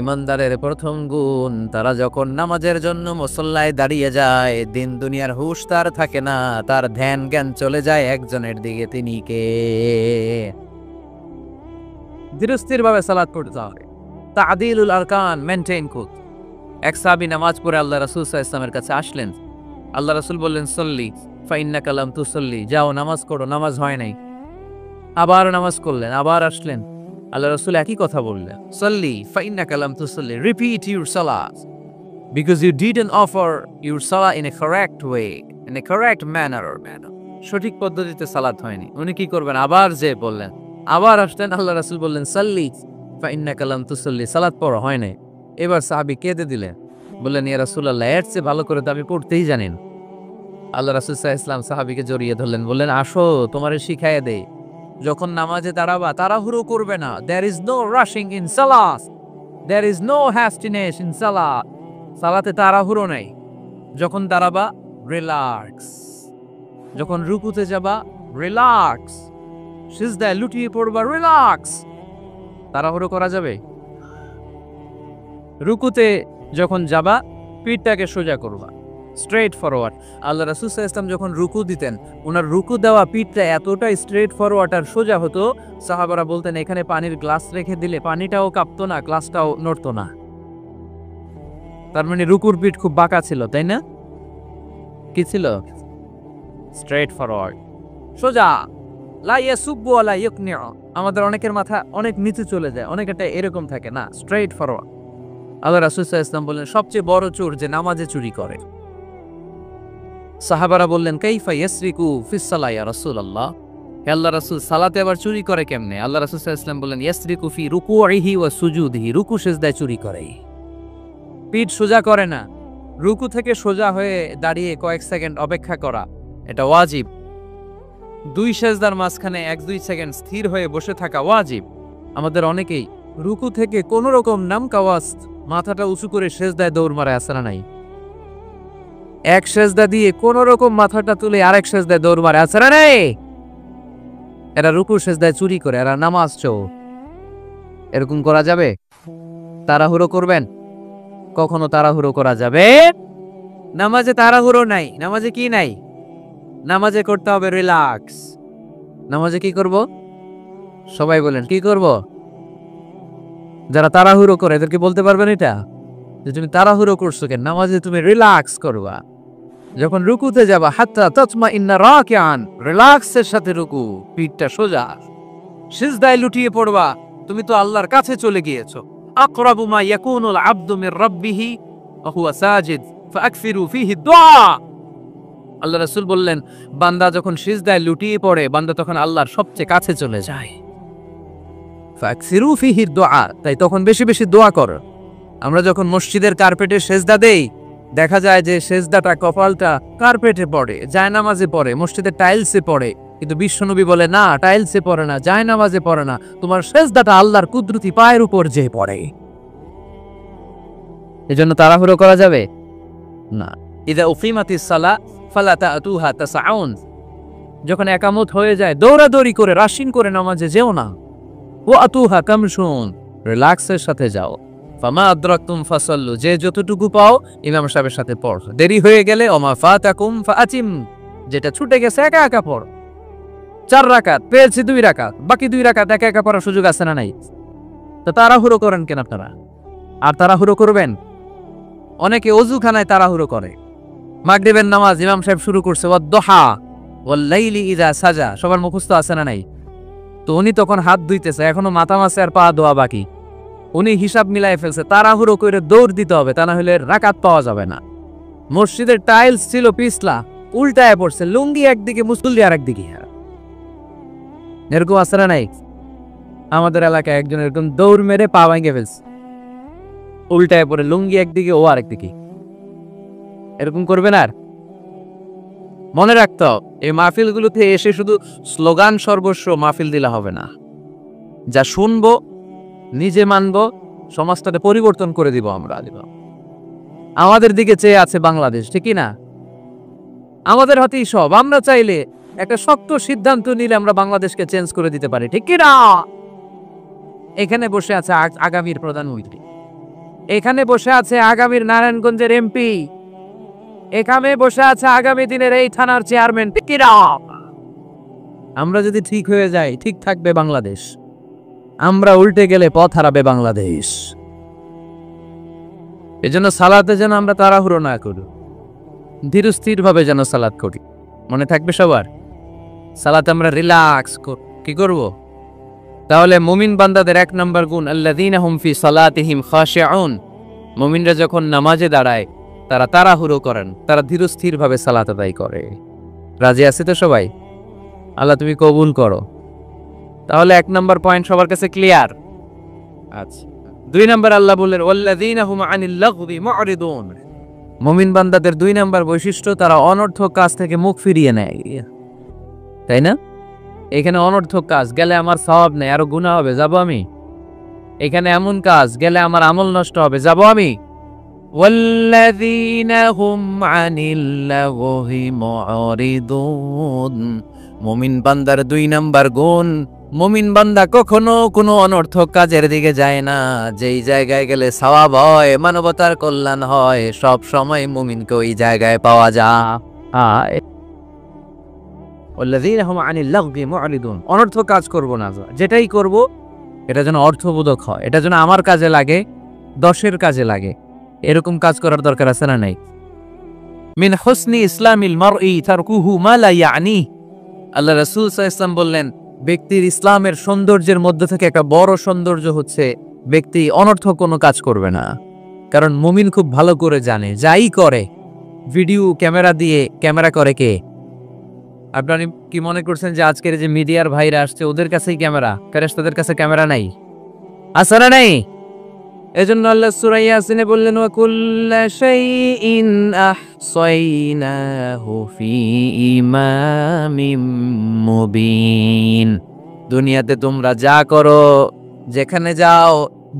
ঈমানদারের প্রথম গুণ, তারা যখন নামাজের জন্য মুসল্লায় দাঁড়িয়ে যায়, দিন দুনিয়ার হুঁশ তার থাকে না, তার ধ্যান জ্ঞান চলে যায় একজনের দিকে, তিনি কে? ধীরস্থির ভাবে সালাত পড়তে হবে, তা'দিলুল আরকান মেইনটেইন করতে। এক সাহাবী নামাজ পড়ে আল্লাহ রাসূল সাল্লাল্লাহু আলাইহি ওয়াসাল্লামের কাছে আসলেন। আল্লাহ রাসূল বললেন সল্লি ফাইন্নাকা লাম তুসল্লি, যাও নামাজ পড়ো, নামাজ হয় নাই। আবার নামাজ করলেন, আবার আসলেন, আল্লাহ রাসূল একই কথা বললেন, সল্লি ফাইন্নাকা লাম তুসল্লি, রিপিট ইউর সালাত because you didn't offer your সালাহ in a correct way, in a correct manner. সঠিক পদ্ধতিতে সালাত হয়নি। উনি কি করবেন? আবার যে বললেন, আবার আসলেন, আল্লাহ রাসূল বললেন সল্লি ফাইন্নাকা লাম তুসল্লি, সালাত পড়ো, হয় নাই। এবার সাহাবী কেঁদে দিলেন, বললেন ইয়া রাসূলুল্লাহ, এর চেয়ে ভালো করে তো আমি পড়তেই জানেন। আল্লাহ রাসূল সাল্লাল্লাহু আলাইহি ওয়াসাল্লাম সাহাবীকে জড়িয়ে ধরলেন, বললেন আসো তোমারে শিখাইয়া দেই, যখন নামাজে দাঁড়াবা তাড়াহুড়ো করবে না। There is no rushing in সালাত, there is no hastiness in সালাত। সালাতে তাড়াহুড়ো নাই। যখন দাঁড়াবা রিল্যাক্স, যখন রুকুতে যাবা রিল্যাক্স, সিজদায় লুটিয়ে পড়বা রিল্যাক্স। তাড়াহুড়ো করা যাবে? রুকুতে যখন যাবা পিঠটাকে সোজা করবা, স্ট্রেট ফরওয়ার্ড। আল্লাহ রাসূল সাল্লাল্লাহু আলাইহি ওয়াসাল্লাম যখন রুকু দিতেন, ওনার রুকু দেওয়া পিঠটা এতটাই স্ট্রেট ফরওয়ার্ড আর সোজা হতো, সাহাবারা বলতেন এখানে পানির গ্লাস রেখে দিলে পানিটাও কাঁপতো না, গ্লাসটাও নড়তো না। তার মানে রুকুর পিঠ খুব বাঁকা ছিল, তাই না? কি ছিল? স্ট্রেট ফরওয়ার্ড, সোজা। লা ইয়াসুব্বু ওয়া লা ইয়াকনিউ। আমাদের অনেকের মাথা অনেক নিচে চলে যায়, অনেকটা এরকম থাকে না, স্ট্রেট ফরওয়ার্ড। আল্লাহ রাসূল সাল্লাল্লাহু আলাইহি ওয়াসাল্লাম বললেন সবচেয়ে বড় চোর যে নামাজে চুরি করে। সাহাবারা বললেন কাইফা ইয়াসরিকু ফিস সালাহ ইয়া রাসূলুল্লাহ, আল্লাহ রাসূল সালাতে আবার চুরি করে কেমনে? আল্লাহ রাসূল সাল্লাল্লাহু আলাইহি ওয়াসাল্লাম বললেন ইয়াসরিকু ফি রুকুইহি ওয়া সুজুদিহি, রুকু সিজদায় চুরি করে, পিঠ সোজা করে না। রুকু থেকে সোজা হয়ে দাঁড়িয়ে কয়েক সেকেন্ড অপেক্ষা করা এটা ওয়াজিব। দুই সেজদার মাঝখানে 1-2 সেকেন্ড স্থির হয়ে বসে থাকা ওয়াজিব। আমাদের অনেকেই রুকু থেকে কোন রকম নামকাওয়াজ মাথাটা উঁচু করে সেজদায় দৌড় মারে, আছে না নাই? এক সেজদা দিয়ে কোন রকম মাথাটা তুলে আরেক সেজদায় দৌড় মারে, আছে না নাই? এরা রুকু সেজদায় চুরি করে, এরা নামাজ চোর। এরকম করা যাবে? তাড়াহুড়ো করবেন? কখনো তাড়াহুড়ো করা যাবে? নামাজে তাড়াহুড়ো নাই। নামাজে কি নাই? নামাজে করতে হবে রিল্যাক্স। নামাজে কি করব? সবাই বলেন কি করব? যারা তাড়াহুড়ো করে এদেরকে বলতে পারবেন এটা যে তুমি তাড়াহুড়ো করছো কেন? নামাজে তুমি রিল্যাক্স করবা। যখন রুকুতে যাবা হাত্তা তাতমা ইন্না রাকিআন, রিল্যাক্সের সাথে রুকু, পিঠটা সোজা। সিজদায় লুটিয়ে পড়বা, তুমি তো আল্লাহর কাছে চলে গিয়েছো। আকরাবু মা ইয়াকুনুল আবদু মির রাব্বিহি ওয়া হুয়া সাজিদ ফাকসিরু ফিহি দুআ। আল্লাহ রাসূল বললেন, বান্দা যখন সিজদায় লুটিয়ে পড়ে, বান্দা তখন আল্লাহর সবচেয়ে কাছে চলে যায়। ফাকসিরু ফিহি দুআ, তাই তখন বেশি বেশি দোয়া কর। আমরা যখন মসজিদের কার্পেটে সেজদা দেই, দেখা যায় যে সেজদাটা কপালটা কার্পেটে পড়ে, জায়নামাজে পড়ে, মসজিদের টাইলসে পড়ে। কিন্তু বিশ্বনবী বলে না, টাইলসে পড়ে না, জায়নামাজে পড়ে না, তোমার সেজদাটা আল্লাহর কুদরতি পায়ের উপর যে পড়ে। এজন্য তাড়াহুড়ো করা যাবে না। ইদা উকিমাতিস সালাহ ফালা তাতুহা তাসাউন, যখন একামত হয়ে যায় দৌড়াদৌড়ি করে রাশিন করে নামাজে যেও না। ও আতুহা কামশুন, রিল্যাক্সের সাথে যাও। ফামা আদরাকতুম ফাসাল্লু, যে যতটুকু পাও ইমাম সাহেবের সাথে পড়। দেরি হয়ে গেলে ওমা ফাতাকুম ফাআতিম, যেটা ছুটে গেছে একা একা পড়। 4 রাকাত পেয়েছি 2 রাকাত, বাকি 2 রাকাত একা একা পড়ার সুযোগ আছে না নাই? তো তাড়াহুড়ো করেন কেন আপনারা? আর তাড়াহুড়ো করবেন? অনেকে ওযুখানায় তাড়াহুড়ো করে। মাগরিবের নামাজ ইমাম সাহেব শুরু করছে, ওয়াদ-দুহা ওয়াল-লাইলি ইযা সাজা, সবার মুখস্থ আছে না নাই? তো উনি তখন হাত ধুইতেছে, এখনো মাথা মাসে আর পা ধোয়া বাকি। উনি হিসাব মিলাই ফেলছে, তাড়াহুড়ো করে দৌড় দিতে হবে, তা না হলে রাকাত পাওয়া যাবে না। মসজিদের টাইলস ছিল পিছলা, উল্টায় পড়ছে, লুঙ্গি একদিকে মুসল্লি আর একদিকে। এরকম আছে না নাই? আমাদের এলাকায় একজন এরকম দৌড় মেরে পা ভাঙে ফেলছে, উল্টায় পড়ে, লুঙ্গি একদিকে ও আরেকদিকে। এরকম করবেন আর? মনে রাখতে হবে, এই মাহফিলগুলোতে এসে শুধু স্লোগান সর্বস্ব মাহফিল দিলে হবে না। যা শুনবো, নিজে মানবো, সমাজটাকে পরিবর্তন করে দিব আমরা। আমাদের দিকে চেয়ে আছে বাংলাদেশ, ঠিকই না? আমাদের হাতেই সব। আমরা চাইলে একটা শক্ত সিদ্ধান্ত নিলে আমরা বাংলাদেশকে চেঞ্জ করে দিতে পারি, ঠিক কি না? এখানে বসে আছে আগামীর প্রধানমন্ত্রী, এখানে বসে আছে আগামীর নারায়ণগঞ্জের এমপি, এখানে বসে আছে আগামী দিনের এই থানার চেয়ারম্যান, ঠিক কি না? আমরা যদি ঠিক হয়ে যাই, ঠিক থাকবে বাংলাদেশ। আমরা উল্টে গেলে পথ হারাবে বাংলাদেশ। এজন্য সালাতে যেন আমরা তাড়াহুড়ো না করি, ধীরস্থির ভাবে যেন সালাত করি। মনে থাকবে সবার, সালাতে আমরা রিল্যাক্স কি করব? তাহলে মুমিন বান্দাদের 1 নম্বর গুণ, আল্লাযীনা হুম ফি সালাতিহিম খাশিউন। মুমিনরা যখন নামাজে দাঁড়ায় তারা তাড়াহুড়ো করেন, তারা ধীরস্থির ভাবে সালাত আদায় করে। রাজি আছে তো সবাই? আল্লাহ তুমি কবুল করো। তাহলে 1 নম্বর পয়েন্ট সবার কাছে ক্লিয়ার? আচ্ছা। 2 নম্বর আল্লাহ বললেন ওয়াল্লাযীনা হুম আনিল লাগবি মুরিদুন। মুমিন বান্দাদের 2 নম্বর বৈশিষ্ট্য, তারা অনর্থক কাজ থেকে মুখ ফিরিয়ে নেয়। তাই না? এখানে অনর্থক কাজ গেলে আমার সওয়াব নেই, আরো গুনাহ হবে, যাব আমি? এখানে এমন কাজ গেলে আমার আমল নষ্ট হবে, যাব আমি? ওয়াল্লাযীনা হুম আনিল লাগবি মুরিদুন। মুমিন বান্দার 2 নম্বর গুণ, মুমিন বান্দা কখনো কোনো অনর্থক কাজের দিকে যায় না। যেই জায়গায় গেলে সওয়াব হয়, মানবতার কল্যাণ হয়, সব সময় মুমিনকে ওই জায়গায় পাওয়া যায়। ওয়াল্লাযীনা হুম আনিল লাগবি মুরিদুন, অনর্থক কাজ করব না। যেটাই করব এটা যেন অর্থবোধক হয়, এটা যেন আমার কাজে লাগে, 10-এর কাজে লাগে। এরকম কাজ করার দরকার আছে না নাই? মিন হুসনি ইসলামিল মারই তারকুহু মা লা ইয়ানি। আল্লাহ রাসূল সাল্লাল্লাহু আলাইহি ওয়াসাল্লাম বললেন, ব্যক্তির ইসলামের সৌন্দর্যের মধ্যে থেকে একটা বড় সৌন্দর্য হচ্ছে ব্যক্তি অনর্থক কোনো কাজ করবে না। কারণ মুমিন খুব ভালো করে জানে, যাই করে ভিডিও ক্যামেরা দিয়ে ক্যামেরা করে কে? আপনারা কি মনে করছেন যে আজকের যে মিডিয়ার ভাইরা আসছে ওদের কাছেই ক্যামেরা? ফেরেশতাদের কাছে ক্যামেরা নাই? আছে না নাই? এজন্য আল্লাহ সূরা ইয়াসিনে বললেন ওয়া কুল্লা শাইইন আহসাইনাহু ফি ইমামিম মুবিন। দুনিয়াতে তোমরা যা করো, যেখানে যাও,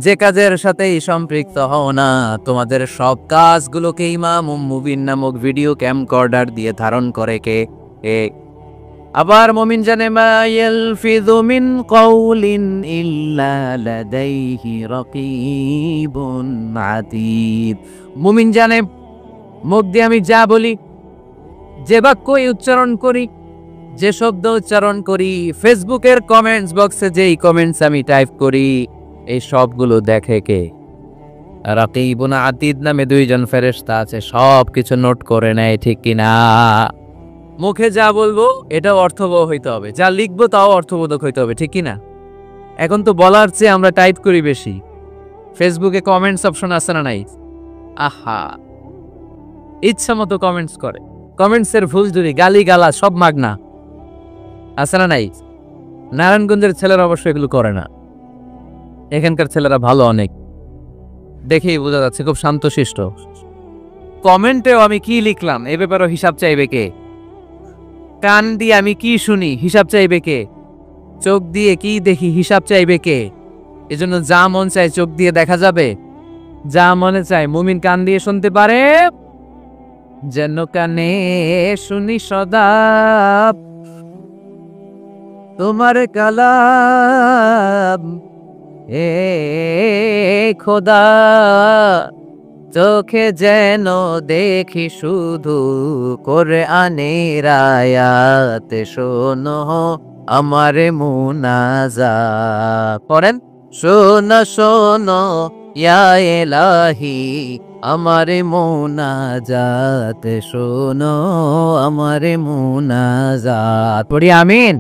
যে কাজের সাথেই সম্পৃক্ত হও না, তোমাদের সব কাজগুলোকে ইমামুম মুবিন নামক ভিডিও ক্যামকর্ডার দিয়ে ধারণ করে কে? আবার মুমিন জানে মা ইয়ালফিযু মিন কাউলিন ইল্লা লাদাইহি রাকীবুন আতীদ। মুমিন জানে মুখ দিয়ে আমি যা বলি, যে বাক্যই উচ্চারণ করি, যে শব্দ উচ্চারণ করি, ফেসবুকের কমেন্টস বক্সে যেই কমেন্টস আমি টাইপ করি, এই সবগুলো দেখে কে? রাকীবুন আতীদ নামে দুইজন ফেরেশতা আছে, সব কিছু নোট করে নেয়, ঠিক কিনা? মুখে যা বলবো এটাও অর্থবহ হইতে হবে, যা লিখবো তাও অর্থবোধক হইতে হবে, ঠিক কিনা? এখন তো বলার চেয়ে আমরা টাইপ করি বেশি। ফেসবুকে কমেন্টস অপশন আছে না নাই? আহা, ইচ্ছা মতো কমেন্টস করে, কমেন্টসের ফুলঝুরি, গালি গালা সব মাগনা, আছে না নাই? নারায়ণগঞ্জের ছেলেরা অবশ্য এগুলো করে না, এখানকার ছেলেরা ভালো অনেক, দেখেই বোঝা যাচ্ছে খুব শান্তশিষ্ট। কমেন্টেও আমি কি লিখলাম এ ব্যাপারেও হিসাব চাইবে কে? কান দিয়ে আমি কি শুনি হিসাব চাইবে কে? চোখ দিয়ে কি দেখি হিসাব চাইবে কে? এজন্য যা মন চায় চোখ দিয়ে দেখা যাবে, যা মনে চায় মুমিন কান দিয়ে শুনতে পারে, যেন কানে শুনি সদা তোমার কালাম এ খোদা, চোখে যেন দেখি শুধু কোরআনের আয়াত, শোনো আমার মুনাজাত। পড়েন, শোনো শোনো ইয়া ইলাহি আমার মুনাজাত, শোনো আমার মুনাজাত। পড়ি আমিন।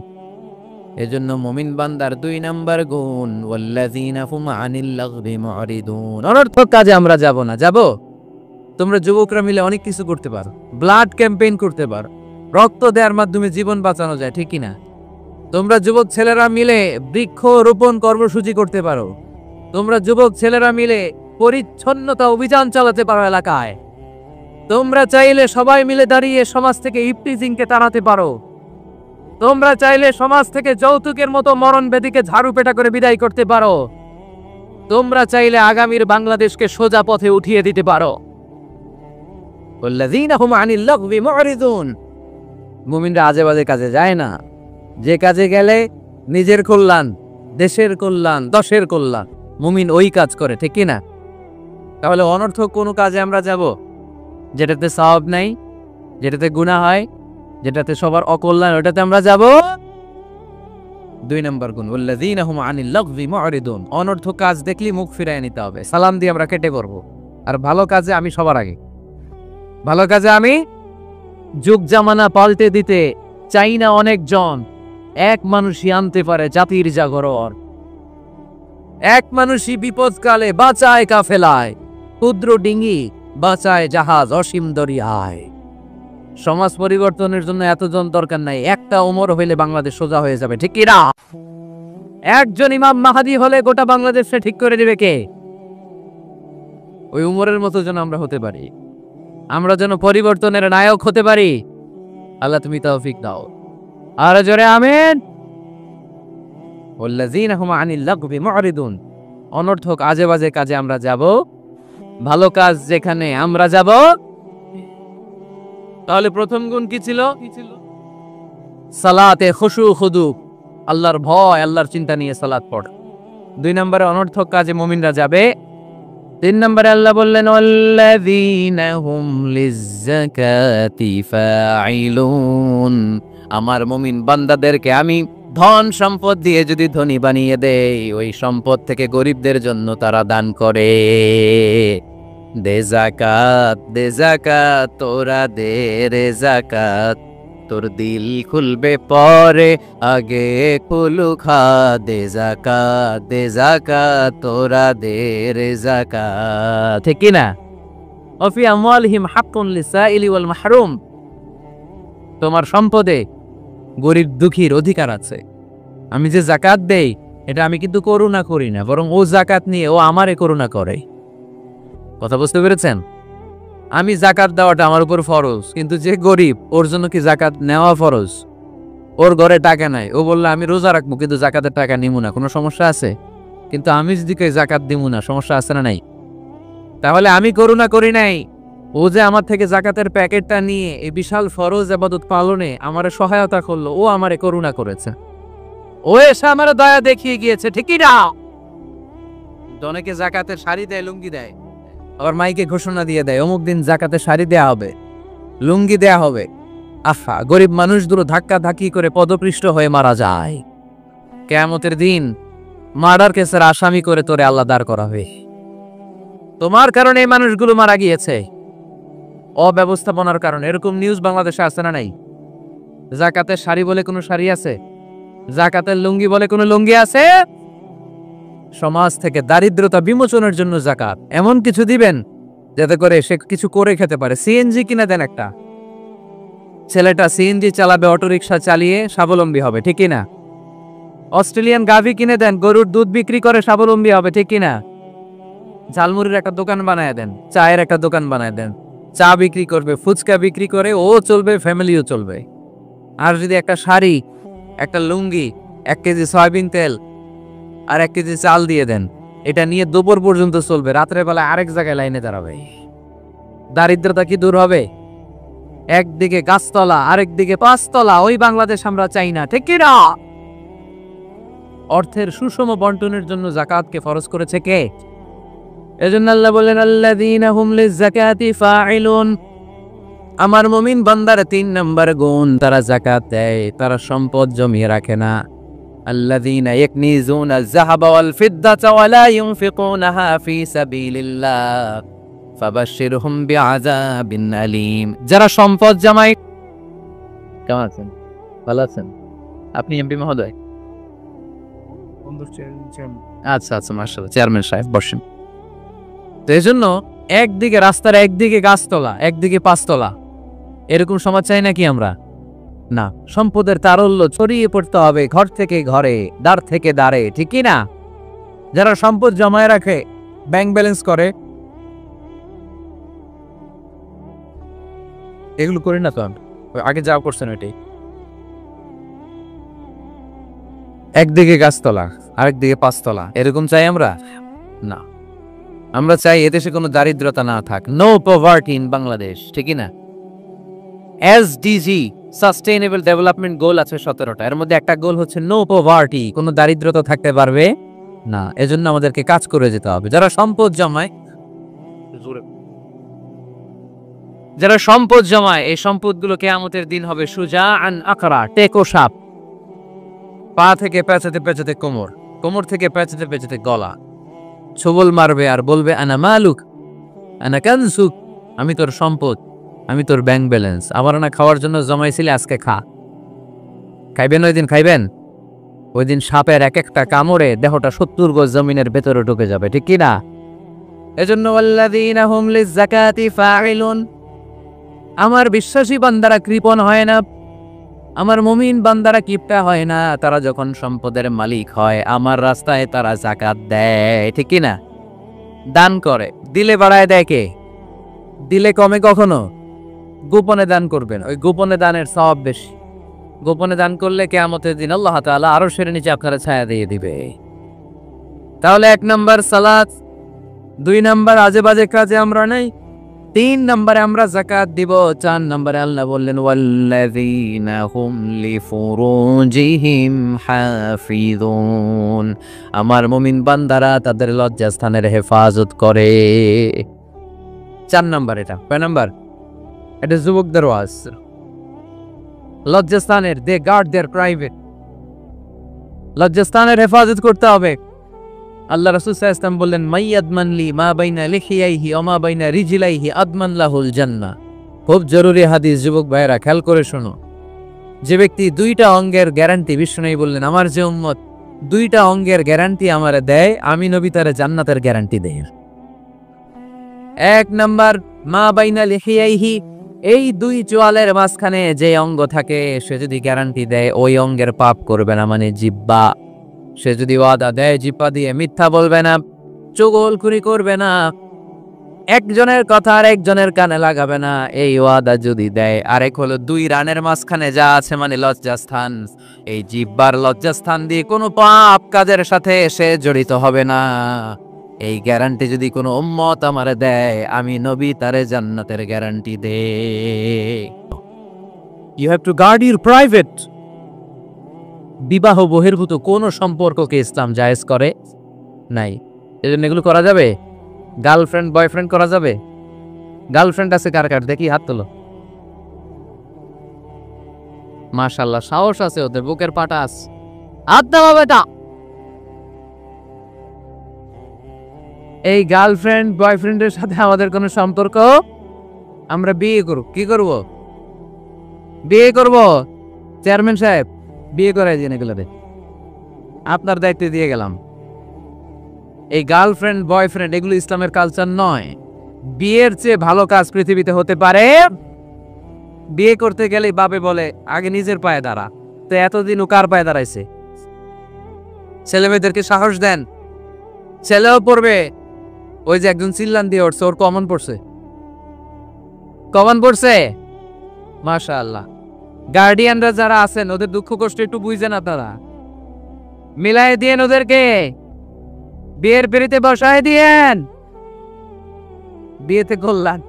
এজন্য মুমিন বান্দার 2 নাম্বার গুণ ওয়াল্লাযীনা হুম আনিল লাগবি মুরিদুন। অনর্থক কাজে আমরা যাব না। যাব? তোমরা যুবকরা মিলে অনেক কিছু করতে পারো, ব্লাড ক্যাম্পেইন করতে পারো, রক্ত দেওয়ার মাধ্যমে জীবন বাঁচানো যায়, ঠিক কি না? তোমরা যুবক ছেলেরা মিলে বৃক্ষ রোপণ কর্মসূচি করতে পারো, তোমরা যুবক ছেলেরা মিলে পরিচ্ছন্নতা অভিযান চালাতে পারো এলাকায়, তোমরা চাইলে সবাই মিলে দাঁড়িয়ে সমাজ থেকে ইফটিজিংকে তাড়াতে পারো, তোমরা চাইলে সমাজ থেকে যৌতুকের মতো মরণ ব্যাধিকে ঝাড়ু পেটা করে বিদায় করতে পারো, তোমরা চাইলে আগামীর বাংলাদেশকে সোজা পথে উঠিয়ে দিতে পারো। ওয়াল্লাযীনা হুম আনিল লাগবি মুরিদুন। মুমিনরা আজে বাজে কাজে যায় না, যে কাজে গেলে নিজের কল্যাণ, দেশের কল্যাণ, দশের কল্যাণ, মুমিন ওই কাজ করে, ঠিক কি না? তাহলে অনর্থক কোনো কাজে আমরা যাব যেটাতে সওয়াব নাই, যেটাতে গুনাহ হয়, যেটাতে সবার অকল্যাণ, ওটাতে আমরা যাব? 2 নাম্বার গুণ ওয়াল্লাযীনা হুম আনিল লাগবি মুরিদুন। অনর্থক কাজ দেখলি মুখ ফিরায় নিতে হবে, সালাম দিয়ে আমরা কেটে পড়ব। আর ভালো কাজে আমি সবার আগে, ভালো কাজে আমি যুগ জামানা পাল্টে দিতে চাই না অনেকজন, এক মানুষই আনতে পারে জাতির জাগরণ। এক মানুষই বিপদকালে বাঁচায় কাফেলায়, ক্ষুদ্র ডিঙ্গি বাঁচায় জাহাজ অসীম দরিয়ায়। সমাজ পরিবর্তনের জন্য এতজন দরকার নাই, একটা ওমর হইলে বাংলাদেশ সোজা হয়ে যাবে, ঠিক কি না? একজন ইমাম মাহাদি হলে গোটা বাংলাদেশে ঠিক করে দিবে কে? ওই উমরের মতো যেন আমরা হতে পারি, আমরা যেন পরিবর্তনের নায়ক হতে পারি। আল্লাহ তুমি তৌফিক দাও। আর জোরে আমিন। ওয়াল্লাযীনা হুম আনিল লাগবি মুরিদুন। অনর্থক আজে বাজে কাজে আমরা যাব, ভালো কাজ যেখানে আমরা যাব। তাহলে প্রথম গুণ কি ছিল? সালাতে খুশু খুদু, আল্লাহর ভয়, আল্লাহর চিন্তা নিয়ে সালাত পড়া। 2 নম্বরে অনর্থক কাজে মুমিনরা যাবে। 3 নম্বরে আল্লাহ বললেন ওয়াল্লাযীনা হুম লিয-যাকাতি ফাঈলুন। আমার মুমিন বান্দাদেরকে আমি ধন সম্পদ দিয়ে যদি ধনী বানিয়ে দেই, ওই সম্পদ থেকে গরিবদের জন্য তারা দান করে। দে যাকাত তোরা দে রে যাকাত, তোর দিল খুলবে পরে আগে খুলু খা। দে যাকাত তোরা দে রে যাকাত, ঠিক কি না? ওয়াফি আমওয়ালিহিম হাক্কুন লিসাইলি ওয়াল মাহরুম। তোমার সম্পদে গরিব দুঃখীর অধিকার আছে। আমি যে জাকাত দেই এটা আমি কিন্তু করুণা করি না, বরং ও জাকাত নিয়ে ও আমারে করুণা করে। কথা বুঝতে পেরেছেন? আমি জাকাত দেওয়াটা আমার উপর ফরজ, কিন্তু যে গরিব ওর জন্য কি জাকাত নেওয়া ফরজ? ওর ঘরে টাকা নাই, ও বললে আমি রোজা রাখবো কিন্তু জাকাতের টাকা নিমু না, কোনো সমস্যা আছে? কিন্তু আমি যদি কই জাকাত দিমু না, সমস্যা আছে না নাই? তাহলে আমি করুণা করি নাই, ও যে আমার থেকে জাকাতের প্যাকেটটা নিয়ে এই বিশাল ফরজ ইবাদত পালনে আমারে সহায়তা করলো, ও আমারে করুণা করেছে, ও এসে আমার দয়া দেখিয়ে গিয়েছে, ঠিকই না? অনেকে জাকাতের শাড়ি দেয়, লুঙ্গি দেয়, আবার মাইকে ঘোষণা দিয়ে দেয় অমুক দিন জাকাতের শাড়ি দেয়া হবে, লুঙ্গি দেয়া হবে। আফা, গরিব মানুষগুলো ধাক্কা ধাক্কি করে পদপৃষ্ঠ হয়ে মারা যায়। কিয়ামতের দিন মার্ডার কেসের আসামি করে তোরে আল্লাহ দাঁড় করাবে। তোমার কারণে এই মানুষগুলো মারা গিয়েছে, অব্যবস্থাপনার কারণে। এরকম নিউজ বাংলাদেশে আছে না নাই? জাকাতের শাড়ি বলে কোনো শাড়ি আছে? জাকাতের লুঙ্গি বলে কোনো লুঙ্গি আছে? সমাজ থেকে দারিদ্রতা বিমোচনের জন্য জাকাত এমন কিছু দিবেন যাতে করে সে কিছু করে খেতে পারে। সিএনজি কিনে দেন একটা, ছেলেটা সিএনজি চালাবে, অটোরিকশা চালিয়ে স্বাবলম্বী হবে, ঠিক না? অস্ট্রেলিয়ান গাভী কিনে দেন, গরুর দুধ বিক্রি করে স্বাবলম্বী হবে, ঠিক না? ঝালমুড়ির একটা দোকান বানায় দেন, চায়ের একটা দোকান বানায় দেন, চা বিক্রি করবে, ফুচকা বিক্রি করে ও চলবে, ফ্যামিলিও চলবে। আর যদি একটা শাড়ি, একটা লুঙ্গি, 1 কেজি সয়াবিন তেল আর 1 কেজি চাল দিয়ে দেন, এটা নিয়ে দুপুর পর্যন্ত চলবে, রাত্রে বেলা আরেক জায়গায় লাইনে দাঁড়াবে। দারিদ্রতা কি দূর হবে? একদিকে গাছতলা, আরেকদিকে 5 তলা, ওই বাংলাদেশ আমরা চাই না, ঠিক না? অর্থের সুষম বন্টনের জন্য যাকাতকে ফরজ করেছে কে? এজন্য আল্লাহ বলেন আল্লাযীনা হুম লিয-যাকাতি ফাঈলুন। আমার মুমিন বান্দার 3 নাম্বার গুণ, তারা যাকাত দেয়, তারা সম্পদ জমিয়ে রাখে না। আল্লাযীনা ইয়াকনিজুনা আয-যাহাবা ওয়াল-ফিদ্দাতা ওয়া লা ইউনফিকুনাহা ফী সাবিলিল্লাহ ফাবাশশিরহুম বিআযাবিন আলীম। যারা সম্পদ জমায়। কেমন আছেন? ভালো আছেন? আপনি এমপি মহোদয়? আচ্ছা আচ্ছা, মাশাআল্লাহ, চেয়ারম্যান সাহেব বসেন। তো এজন্য একদিকে রাস্তার একদিকে গাছতলা, একদিকে 5 তলা, এরকম সমাজ চাই নাকি আমরা? না, সম্পদের তারল্য ছড়িয়ে পড়তে হবে ঘর থেকে ঘরে, দ্বার থেকে দ্বারে, ঠিক না? যারা সম্পদ জমায় রাখে, ব্যাংক ব্যালেন্স করে, এগুলো করি না তো আমি, আগে যা করছেন ওইটাই। একদিকে গাছতলা, আরেকদিকে 5 তলা, এরকম চাই আমরা? না, আমরা চাই এদেশে কোনো দারিদ্রতা না থাক, নো পভার্টি ইন বাংলাদেশ, ঠিক না? এসডিজি সাস্টেইনেবল ডেভেলপমেন্ট গোল আছে 17টা, এর মধ্যে একটা গোল হচ্ছে নো পভার্টি, কোনো দারিদ্রতা থাকতে পারবে না। এজন্য আমাদেরকে কাজ করে যেতে হবে। যারা সম্পদ জমায়, এই সম্পদগুলো কিয়ামতের দিন হবে সুজাআন আকরা, টেকো সাপ, পা থেকে পেঁচাতে পেঁচাতে কোমর, কোমর থেকে পেঁচাতে পেঁচাতে গলা, ছবল মারবে আর বলবে আনা মালুক আনা কানসুক, আমি তোর সম্পদ, আমি তোর ব্যাংক ব্যালেন্স, আমার না খাওয়ার জন্য জমাইছিলি, আজকে খা। খাইবেন ওই দিন, খাইবেন ওই দিন সাপের এক একটা কামড়ে দেহটা 70 গজ জমিনের ভেতরে ঢুকে যাবে, ঠিক কি না? এজন্য আল্লাযীনা হুম লিয-যাকাতি ফাঈলুন। আমার বিশ্বাসী বান্দারা কৃপণ হয় না, আমার মুমিন বান্দারা কিপটা হয় না। তারা যখন সম্পদের মালিক হয়, আমার রাস্তায় তারা যাকাত দেয়, ঠিক কি না? দান করে, দিলে বাড়ায় দেয় কে? দিলে কমে কখনো? গোপনে দান করবেন, ওই গোপনে দানের সওয়াব বেশি। গোপনে দান করলে কিয়ামতের দিন আল্লাহ তাআলা আরশের নিচে আপনারা ছায়া দিয়ে দিবে। তাহলে 1 নাম্বার সালাত, 2 নাম্বার আজে বাজে কাজে আমরা নাই, 3 নাম্বারে আমরা যাকাত দিব, 4 নাম্বারে আল্লাহ বললেন ওয়াল্লাযীনা হুম লিফুরুজিহিম হাফিযুন। আমার মুমিন বান্দারা তাদের লজ্জাস্থানের হেফাজত করে। 4 নাম্বার এটা। কয় নাম্বার? এটা যুবকদের ওয়াজ। লজ্জাস্থানের, দে গার্ড দেয়ার প্রাইভেট, লজ্জাস্থানের হেফাজত করতে হবে। আল্লাহ রাসূল সাল্লাল্লাহু আলাইহি ওয়াসাল্লাম বললেন মাইয়াদমান লি মা বাইনা লিহিয়াইহি ওয়া মা বাইনা রিজলাইহি আদমান লাহুল জান্নাহ। খুব জরুরি হাদিস, যুবক ভাইরা খেয়াল করে শোনো। যে ব্যক্তি 2টা অঙ্গের গ্যারান্টি, বিষ্ণু বললেন আমার যে উম্মত 2টা অঙ্গের গ্যারান্টি আমারে দেয়, আমি নবী তারে জান্নাতের গ্যারান্টি দেই। 1 নাম্বার মা বাইনা লিহিয়াইহি, এই দুই চোয়ালের মাঝখানে যে অঙ্গ থাকে সে যদি গ্যারান্টি দেয় ওই অঙ্গের পাপ করবে না, মানে জিহ্বা। সে যদি ওয়াদা দেয় জিহ্বা দিয়ে মিথ্যা বলবে না, চুগলখুরি করবে না, একজনের কথা আর একজনের কানে লাগাবে না, এই ওয়াদা যদি দেয়। আরেক হলো দুই রানের মাঝখানে যা আছে মানে লজ্জাস্থান, এই জিহ্বার লজ্জাস্থান দিয়ে কোনো পাপ কাজের সাথে সে জড়িত হবে না। এই গ্যারান্টি যদি কোনো উম্মত আমারে দেয়, আমি নবী তারে জান্নাতের গ্যারান্টি দে। You have to guard your private. বিবাহ বহির্ভূত কোন সম্পর্ককে ইসলাম জায়েজ করে নাই, এজন্য এগুলো করা যাবে। গার্লফ্রেন্ড বয়ফ্রেন্ড করা যাবে? গার্লফ্রেন্ড আছে কার কার দেখি হাত তোলো। মাশাআল্লাহ, সাহস আছে ওদের, বুকের পাটা আছে। হাত দাও বেটা। এই গার্লফ্রেন্ড বয়ফ্রেন্ডের সাথে আমাদের কোনো সম্পর্ক? আমরা বিয়ে করব। কি করব? বিয়ে করব। চেয়ারম্যান সাহেব বিয়ে করাই দিন এগুলোতে, আপনার দায়িত্ব দিয়ে গেলাম। এই গার্লফ্রেন্ড বয়ফ্রেন্ড এগুলো ইসলামের কালচার নয়। বিয়ের চেয়ে ভালো কাজ পৃথিবীতে হতে পারে? বিয়ে করতে গেলে বাপে বলে আগে নিজের পায়ে দাঁড়া। তো এতদিন ও কার পায়ে দাঁড়াইছে? ছেলে মেয়েদেরকে সাহস দেন, ছেলেও পড়বে। ওই যে একজন চিল্লান দিয়ে উঠছে, ওর কমন পড়ছে। কমন পড়ছে, মাশাআল্লাহ। গার্ডিয়ানরা যারা আছেন ওদের দুঃখ কষ্ট একটু বুঝেন আপনারা, মিলাই দিয়েন ওদেরকে, বিয়ের পিড়িতে বসায় দিয়েন। বিয়েতে কল্যাণ,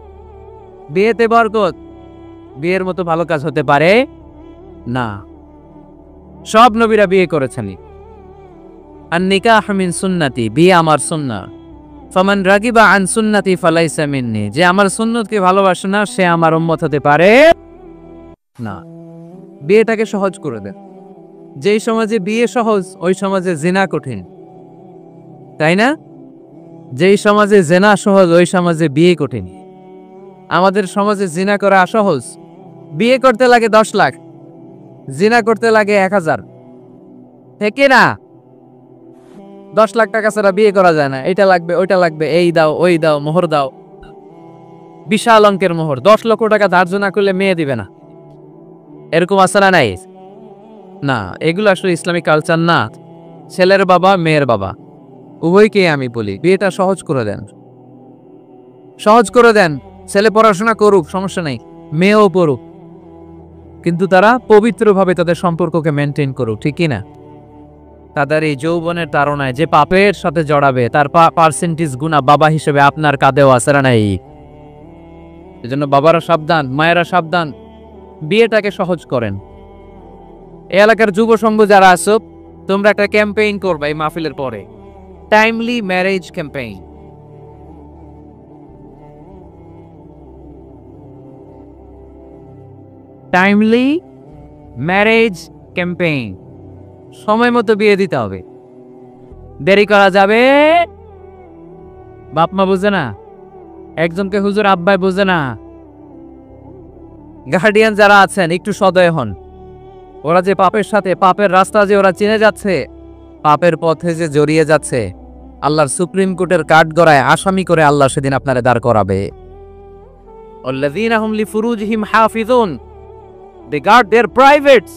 বিয়েতে বরকত। বিয়ের মতো ভালো কাজ হতে পারে না। সব নবীরা বিয়ে করেছেন। আন নিকাহ মিন সুন্নতি, বিয়ে আমার সুন্নাহ। ফামান রাগিবা আন সুন্নতি ফালাইসা মিন্নি, যে আমার সুন্নতকে ভালোবাসে না সে আমার উম্মত হতে পারে না। বিয়েটাকে সহজ করে দেন। যেই সমাজে বিয়ে সহজ ওই সমাজে জিনা কঠিন, তাই না? যেই সমাজে জিনা সহজ ওই সমাজে বিয়ে কঠিন। আমাদের সমাজে জিনা করা সহজ, বিয়ে করতে লাগে 10 লাখ, জিনা করতে লাগে 1000, ঠিক না? 10 লাখ টাকা ছাড়া বিয়ে করা যায় না। এটা লাগবে ওইটা লাগবে, এই দাও ওই দাও, মোহর দাও, বিশাল অঙ্কের মোহর। 10 লক্ষ টাকা ধার্য না করলে মেয়ে দিবে না, এরকম আছে না? নাই না, এগুলো আসলে ইসলামিক কালচার না। ছেলের বাবা মেয়ের বাবা উভয়কে আমি বলি বিয়েটা সহজ করে দেন, সহজ করে দেন। ছেলে পড়াশোনা করুক, সমস্যা নেই, মেয়েও পড়ুক, কিন্তু তারা পবিত্রভাবে তাদের সম্পর্ককে মেনটেন করুক, ঠিক না? তাদের এই যৌবনের তাড়নায় যে পাপের সাথে জড়াবে তার পার্সেন্টেজ গুণা বাবা হিসেবে আপনার কাঁধেও আছে না নাই? এজন্য বাবারা সাবধান, মায়েরা সাবধান, বিয়েটাকে সহজ করেন। এই এলাকার যুব সংঘ যারা আছো, তোমরা একটা ক্যাম্পেইন করবে এই মাহফিলের পরে, timely marriage campaign. Timely marriage campaign, সময় মতো বিয়ে দিতে হবে, দেরি করা যাবে। বাপ মা বুঝে না, একজনকে হুজুর আব্বাই বুঝে না। গার্ডিয়ান যারা আছেন একটু সদয় হন। ওরা যে পাপের সাথে, পাপের রাস্তা যে ওরা চিনে যাচ্ছে, পাপের পথে যে জড়িয়ে যাচ্ছে, আল্লাহর সুপ্রিম কোর্টের কাঠগড়ায় আসামি করে আল্লাহ সেদিন আপনারে দাঁড় করাবে। আল্লাযীনা হুম লিফুরুজিহিম হাফিজুন, দে গার্ড देयर প্রাইভেটস।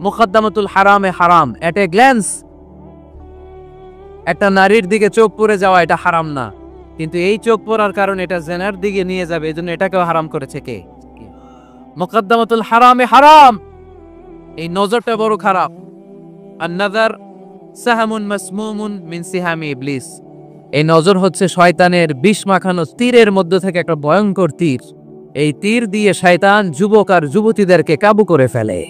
মুকদ্দামাতুল হারামে হারাম, এট এ গ্ল্যান্স। একটা নারীর দিকে চোখ পড়ে যাওয়া এটা হারাম না, কিন্তু এই চোখ পড়ার কারণে এটা জেনার দিকে নিয়ে যাবে, এজন্য এটাকেও হারাম করেছে কে? মুকদ্দামাতুল হারামে হারাম, এই নজরটা বড় খারাপ। আন-নাযার সাহামুন মাসমুমুন মিন সিহামি ইবলিস, এই নজর হচ্ছে শয়তানের বিষ মাখানো তীরের মধ্য থেকে একটা ভয়ঙ্কর তীর। এই তীর দিয়ে শয়তান যুবক আর যুবতীদেরকে কাবু করে ফেলে।